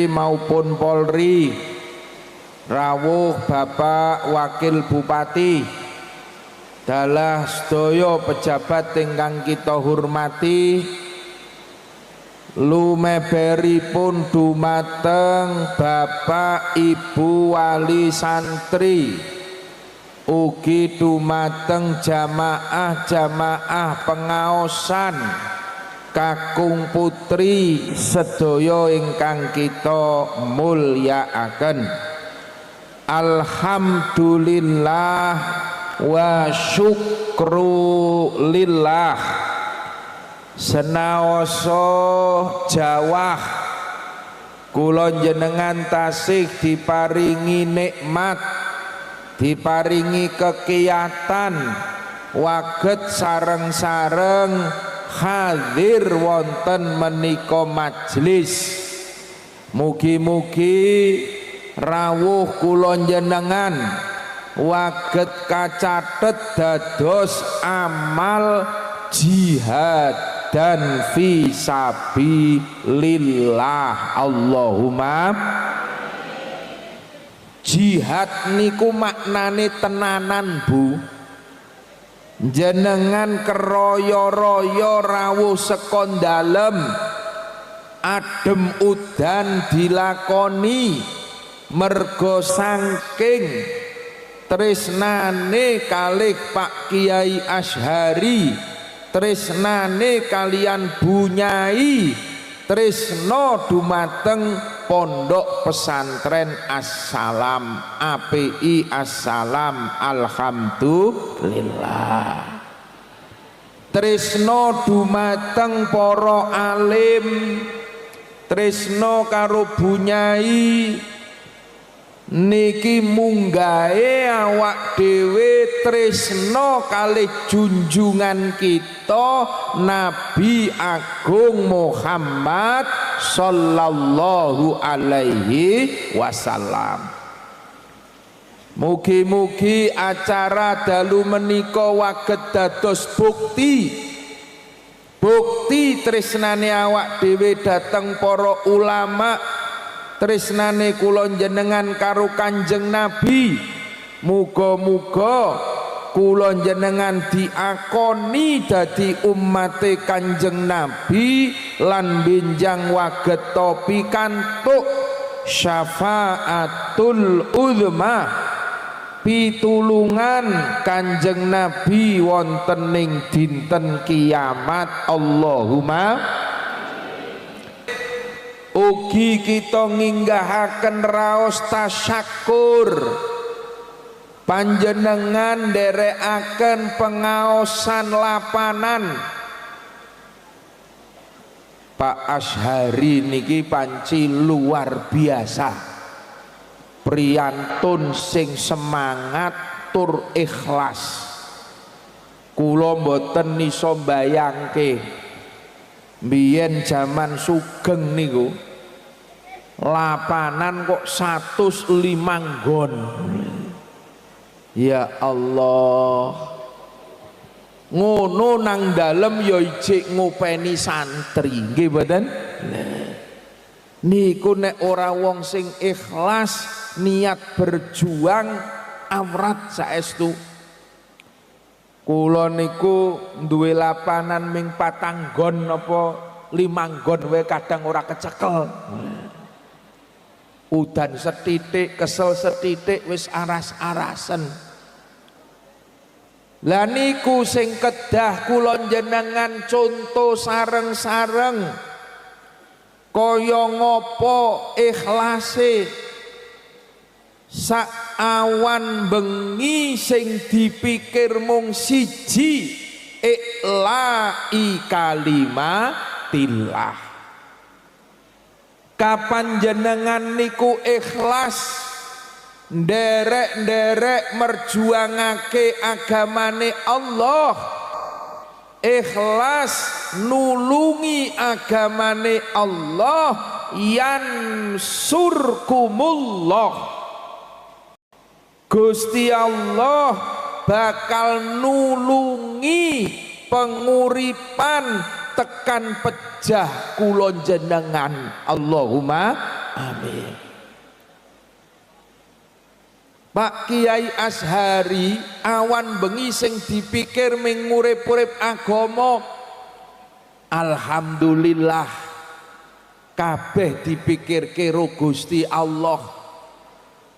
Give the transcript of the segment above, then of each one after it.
maupun Polri, rawuh Bapak Wakil Bupati, dalah sedaya pejabat ingkang kita hormati, lumeberipun dumateng Bapak Ibu Wali Santri, ugi dumateng jamaah-jamaah pengaosan kakung putri sedaya ingkang kita mulyakaken. Alhamdulillah wa syukru lillah. Senaoso jawah kula jenengan tasih diparingi nikmat, diparingi kekiyatan waget sareng-sareng hadir wonten menika majelis. Mugi-mugi rawuh kula jenengan waget kacatet dados amal jihad dan fi sabilillah. Allahumma jihad niku maknane tenanan, Bu. Jenengan keroyo-royo rawuh sekon dalem, adem udan dilakoni mergo saking tresnane kalih Pak Kiai Asyhari, tresnane kalian Bunyai, tresno dumateng Pondok Pesantren Assalam API Assalam. Alhamdulillah. Tresno dumateng para alim, tresno karo Bunyai niki munggahe awak dhewe tresno kalih junjungan kita Nabi Agung Muhammad sallallahu alaihi wasallam. Mugi-mugi acara dalu menika waget dados bukti tresnane awak dhewe dateng para ulama, tresnane kula jenengan karo Kanjeng Nabi. Muga-muga kula jenengan diakoni dadi ummate Kanjeng Nabi lan benjang waget pikantuk syafaatul uzma, pitulungan Kanjeng Nabi wonten ing dinten kiamat. Allahumma. Ugi kita nginggahaken raos tasyakur, panjenengan nderekaken pengaosan lapanan. Pak Asyhari niki panci luar biasa, priyantun sing semangat tur ikhlas. Kula mboten iso mbayangke biyen jaman sugeng niku lapanan kok 105 nggon. Ya Allah, ngono nang dalem ya ijik ngopeni santri, nggih mboten? Niku nek ora wong sing ikhlas niat berjuang awrat saestu. Kula niku duwe lapanan ming 4 nggon apa 5 nggon wae kadang ora kecekel. Udan setitik, kesel setitik wis aras-arasen. Lah niku sing kedah kula jenengan contoh sareng-sareng kaya ngapa ikhlase. Sak awan bengi sing dipikir mung siji, ikla'i kalimatillah. Kapan jenengan niku ikhlas nderek-nderek merjuangake agamane Allah, ikhlas nulungi agamane Allah, yansurkumullah, Gusti Allah bakal nulungi penguripan tekan pejah kulon jenengan. Allahumma amin. Pak Kiai Ashari awan bengi sing dipikir ming urip-urip agama, alhamdulillah kabeh dipikirke karo Gusti Allah.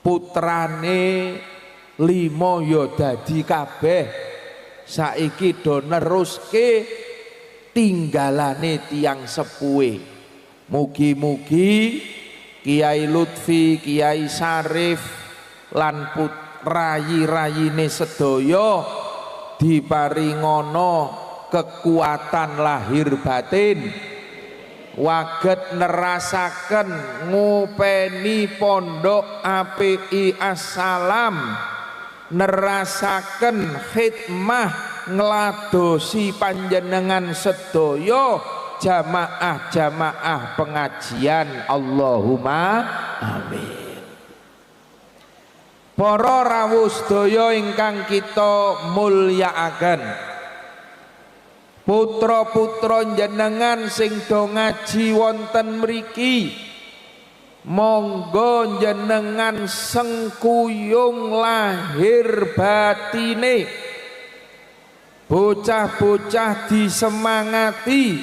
Putrane 5 ya dadi kabeh, saiki do neruske tinggalane tiang sepuhe. Mugi-mugi Kiai Lutfi, Kiai Sarif lan rayi-rayine sedaya diparingono kekuatan lahir batin, waget nerasaken ngupeni pondok API Assalam, nerasaken khidmah ngladosi panjenengan sedaya jamaah-jamaah pengajian. Allahumma amin. Para rawuh sedaya ingkang kita mulyakaken, putra-putra jenengan sing do ngaji wonten mriki, monggo jenengan sengkuyung lahir batine, bocah-bocah disemangati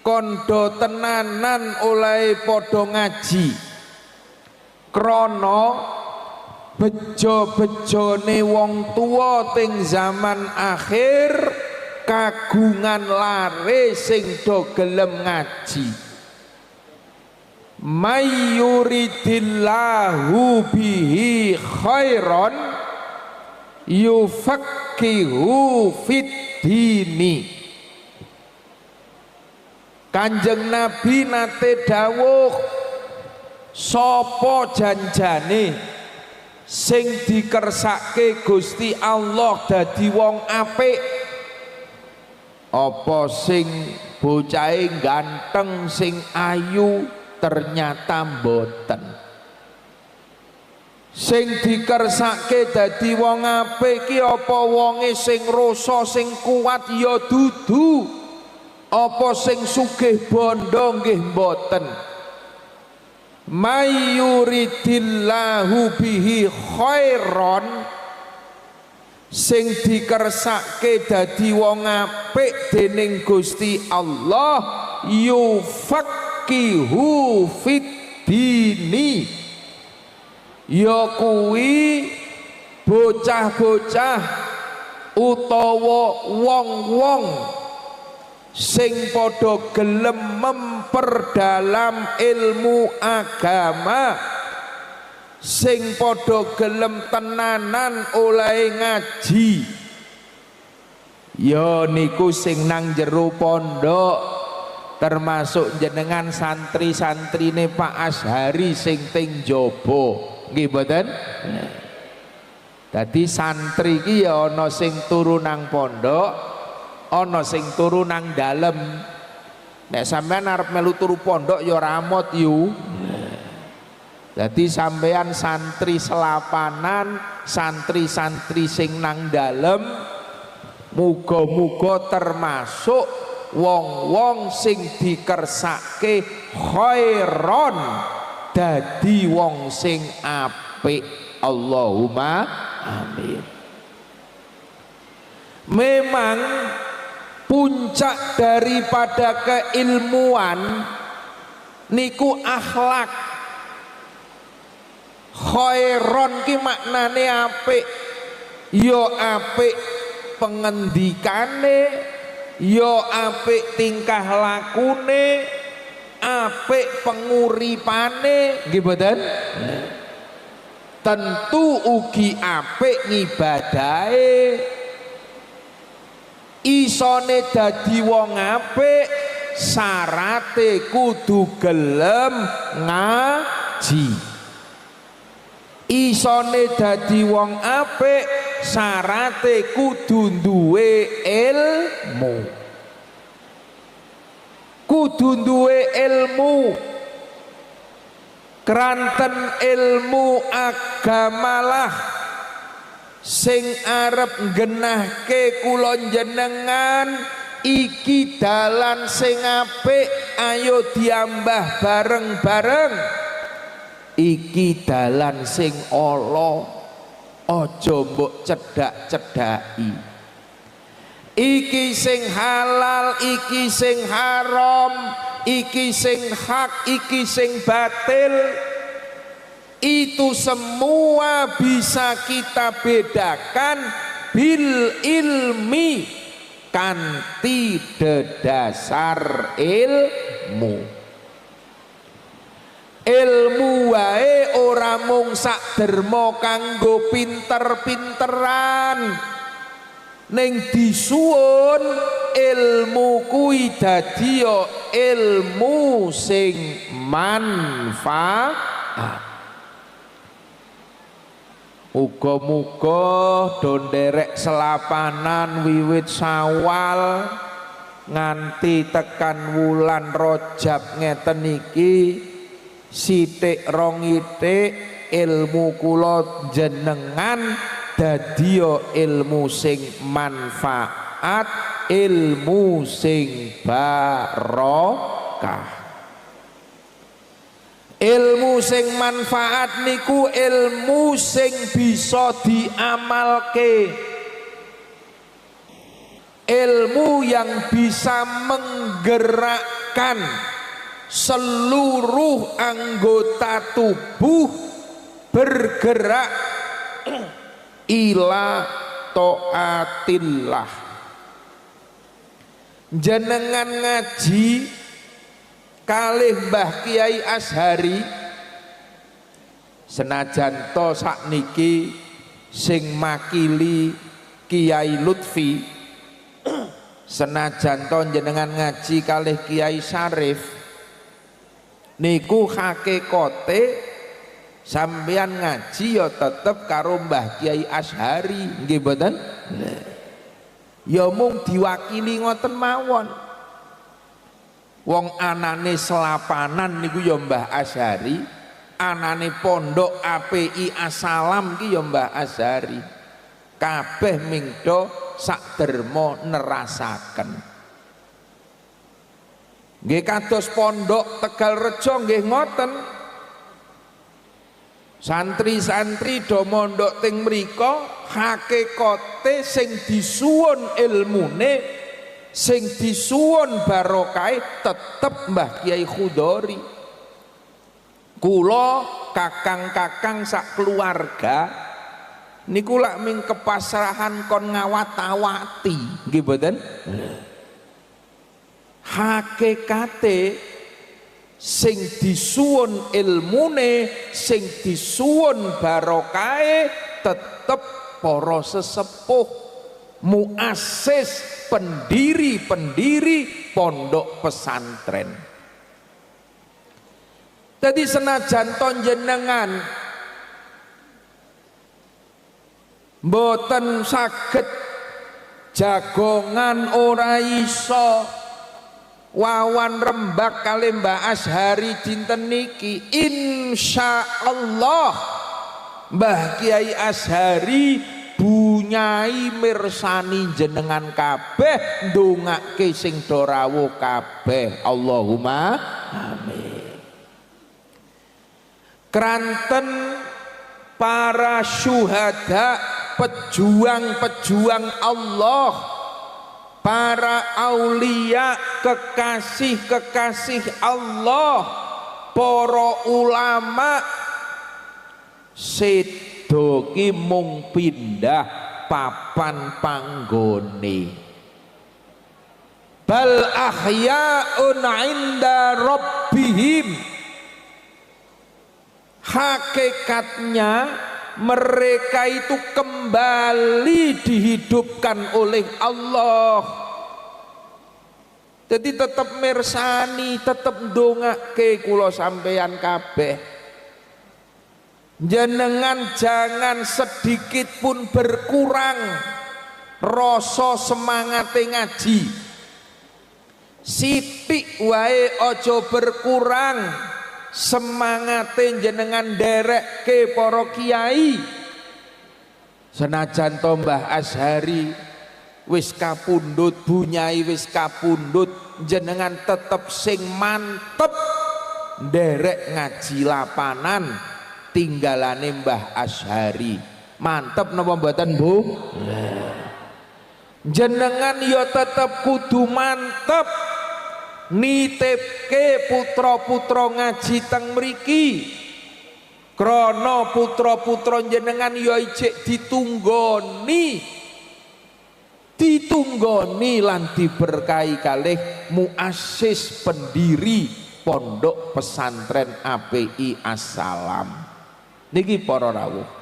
kondo tenanan oleh padha ngaji, krana bejo-bejone wong tua ting zaman akhir kagungan lare sing do gelem ngaji. Mayyuridillahu bihi khairan yufaqqihu fid dini. Kanjeng Nabi nate dawuh, sapa janjane sing dikersake Gusti Allah dadi wong apik, apa sing bocahe ganteng sing ayu ternyata mboten. Sing dikersake dadi wong apik ki apa wonge sing rasa sing kuat ya dudu, apa sing sugih bondo nggih mboten. Mayyuridillahu bihi khairan, sing dikersake dadi wong apik dening Gusti Allah, yufaqqihu fid dini, ya kuwi bocah-bocah utawa wong-wong sing padha gelem memperdalam ilmu agama, sing padha gelem tenanan oleh ngaji, ya niku sing nang jero pondok, termasuk jenengan santri-santrine Pak Ashari sing ting jaba, nggih mboten? Dadi santri iki ya ana sing turu nang pondok, ana sing turu nang dalem. Nek sampean arep melu turu pondok ya ramot yu. Dadi sampean santri selapanan, santri-santri sing nang dalem, muga-muga termasuk wong-wong sing dikersake khairon dadi wong sing apik. Allahumma amin. Memang puncak daripada keilmuan niku akhlak. Khairon ki maknane apik, ya apik pengendikane, ya apik tingkah lakune, apik penguripane, nggih mboten? Tentu ugi apik ngibadahe. Isone dadi wong apik syarate kudu gelem ngaji. Isone dadi wong apik syarate kudu duwe ilmu. Kudu duwe ilmu. Kranten ilmu agamalah sing arep nggenahke kula jenengan iki dalan sing apik, ayo diambah bareng-bareng iki dalan sing ala, aja mbok cedak-cedaki. Iki sing halal, iki sing haram, iki sing hak, iki sing batil. Itu semua bisa kita bedakan bil ilmi, kanthi dedasar ilmu. Ilmu wae ora mung sak derma kanggo pinter-pinteran, ning disuwun ilmu kuwi dadi ilmu sing manfaat. Muga-muga do nderek selapanan wiwit Syawal nganti tekan wulan Rajab ngeten iki, sithik rong itik ilmu kula jenengan dadi ilmu sing manfaat, ilmu sing barokah. Ilmu sing manfaat niku ilmu sing bisa diamalke, ilmu yang bisa menggerakkan seluruh anggota tubuh bergerak ila taatillah. Jenengan ngaji kalih Mbah Kiai Azhari, senajan to sakniki sing makili Kiai Lutfi, senajan to jenengan ngaji kalih Kiai Syarif, niku hakikate sampeyan ngaji ya tetep karo Mbah Kiai Azhari, nggih mboten? Ya mung diwakili ngoten mawon. Wong anane selapanan niku ya Mbah Azhari, anane pondok API Asalam ki ya Mbah Azhari. Kabeh mingdo sak derma nerasaken. Nggih kados pondok Tegalrejo nggih ngoten. Santri-santri do mondok teng mriko hakikate sing disuwun ilmune, sing disuwun barokah tetep Mbah Kiai Khudori. Kula kakang-kakang sak keluarga niku lak ming kepasrahan kon ngawat-awati, nggih mboten? Hakikate sing disuwun ilmune, sing disuwun barokahe tetep para sesepuh, muassis, pendiri-pendiri pondok pesantren. Jadi senajan to jenengan mboten saged jagongan ora iso wawan rembak kali Mbah Azhari dinten niki, insyaallah Mbah Kiai Azhari bunyai mirsani jenengan kabeh, ndongake sing do rawuh kabeh. Allahumma amin. Kranten para syuhada, pejuang-pejuang Allah, para aulia, kekasih-kekasih Allah, para ulama, sedo ki mung pindah papan panggone. Bal ahyaun inda rabbihim. Hakikatnya mereka itu kembali dihidupkan oleh Allah. Jadi tetap mirsani, tetap ndongake kula sampeyan kabeh. Jenengan jangan sedikit pun berkurang rasa semangate ngaji. Sithik wae aja berkurang semangate jenengan nderekke para kiai. Senajan to Mbah Azhari wis kapundhut, bunyai wis kapundhut, jenengan tetep sing mantep nderek ngaji lapanan, tinggalane Mbah Asyhari. Mantep napa mboten Bu? Jenengan ya tetep kudu mantep nitipke putra-putra ngaji teng mriki, krana putra-putra jenengan ya ijik ditunggoni lan diberkahi kalih muassis pendiri Pondok Pesantren API Assalam niki para rawuh.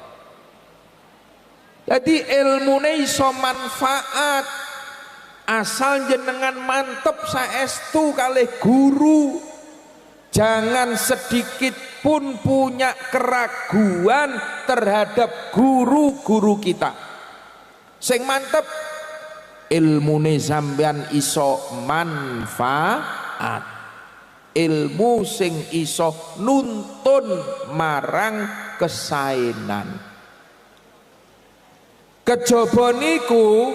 Jadi ilmune iso manfaat asal jenengan mantep saestu kalih guru. Jangan sedikit pun punya keraguan terhadap guru-guru kita. Sing mantep ilmune sampean iso manfaat, ilmu sing iso nuntun marang kesaenan. Kejaba niku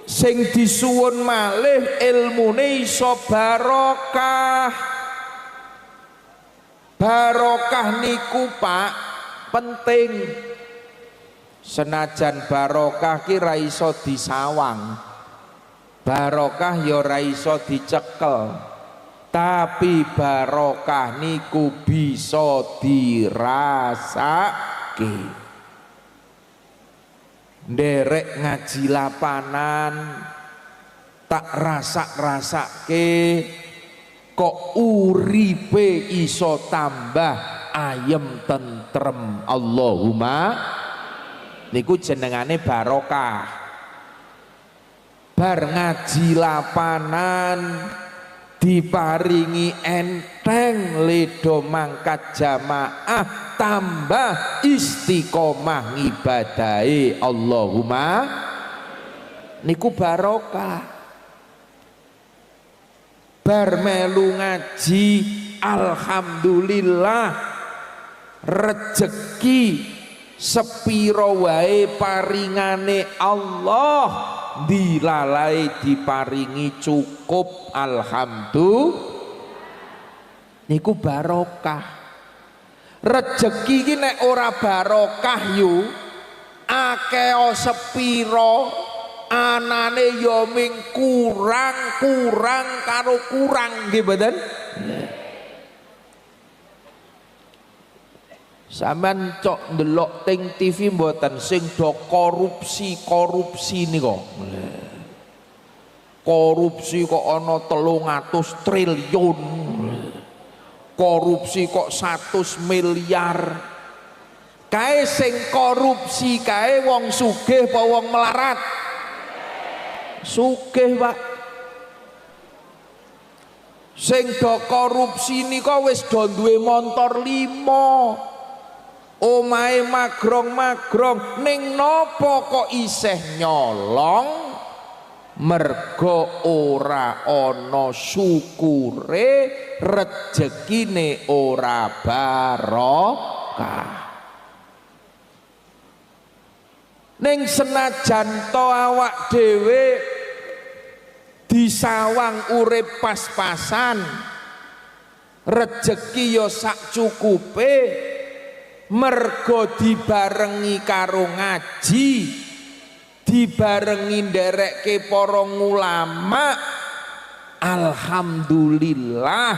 sing disuwun malih ilmune iso barokah. Barokah niku Pak penting. Senajan barokah ki ra iso disawang, barokah ya ra iso dicekel, tapi barokah niku bisa dirasake. Nderek ngaji lapanan tak rasak-rasake kok uripe iso tambah ayem tentrem. Allahumma niku jenengane barokah. Bar ngaji lapanan diparingi enteng ledo mangkat jamaah tambah istiqomah ngibadahi. Allahumma niku barokah. Bar melu ngaji alhamdulillah rejeki sepiro wae paringane Allah dilalai diparingi cukup alhamdulillah niku barokah. Rejeki iki nek ora barokah yu akeh sepiro anane ya ming kurang karo kurang nggih mboten. Sampeyan cok ndelok teng TV mboten sing do korupsi nika. Korupsi kok ana 300 triliun. Korupsi kok 100 miliar. Kae sing korupsi kae wong sugih apa wong melarat? Sugih, Pak. Sing do korupsi nika wis do duwe montor 5. Omahe magrong-magrong ning napa kok isih nyolong? Mergo ora ana syukure, rejekine ora barokah. Ning senajan to awak dhewe disawang urip pas-pasan, rejeki yo sak cukupe, mergo dibarengi karo ngaji, dibarengi nderekke para ulama, alhamdulillah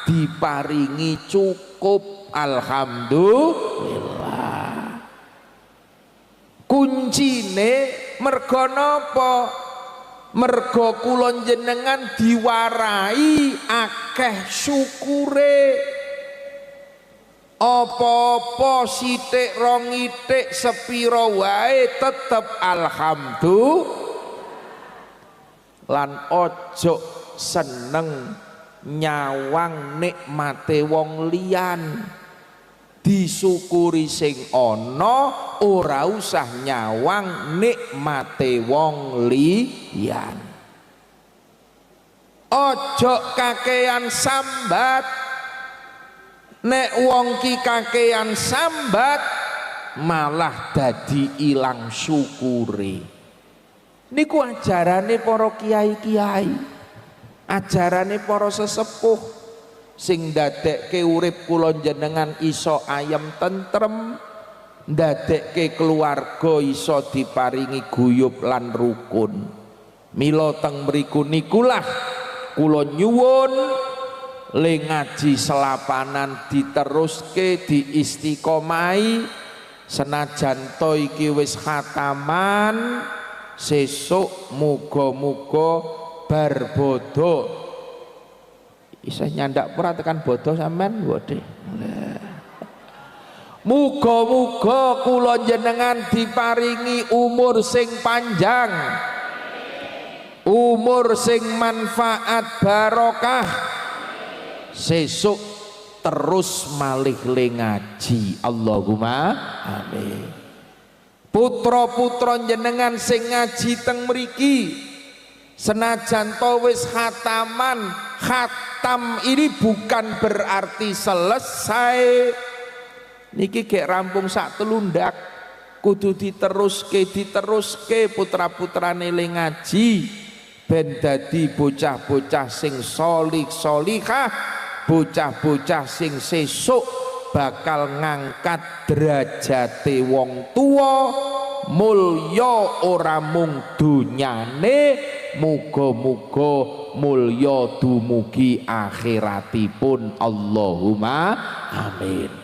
diparingi cukup. Alhamdulillah. Kuncine mergo napa? Mergo kula jenengan diwarai akeh syukure. Apa-apa sithik rong itik sepira wae tetep alhamdulillah. Lan ojo seneng nyawang nikmate wong liyan. Disyukuri sing ana, ora usah nyawang nikmate wong liyan. Ojo kakean sambat. Nek wong ki kakean sambat malah dadi ilang syukure. Niku ajarane para kiai-kiai, ajarane para sesepuh. sing ndadekke urip kula jenengan iso ayem tentrem, ndadekke keluarga iso diparingi guyub lan rukun. Mila teng mriku nikulah kula nyuwun le ngaji selapanan diteruske diistiqomai, senajan to iki wis khataman, sesuk muga-muga bar bodo isih nyandak ora tekan bodo sampean bodhe. Muga-muga kula jenengan diparingi umur sing panjang, umur sing manfaat barokah, sesuk terus malih le ngaji. Allahumma amin. Putra-putra jenengan sing ngaji teng mriki senajan to wis khataman, khatam ini bukan berarti selesai. Niki gek rampung sak telundak, kudu diteruske putra-putrane le ngaji ben dadi bocah-bocah sing sholih sholihah, bocah-bocah sing sesuk bakal ngangkat derajate wong tua, mulya ora mung dunyane, muga-muga mulya dumugi akhiratipun. Allahumma amin.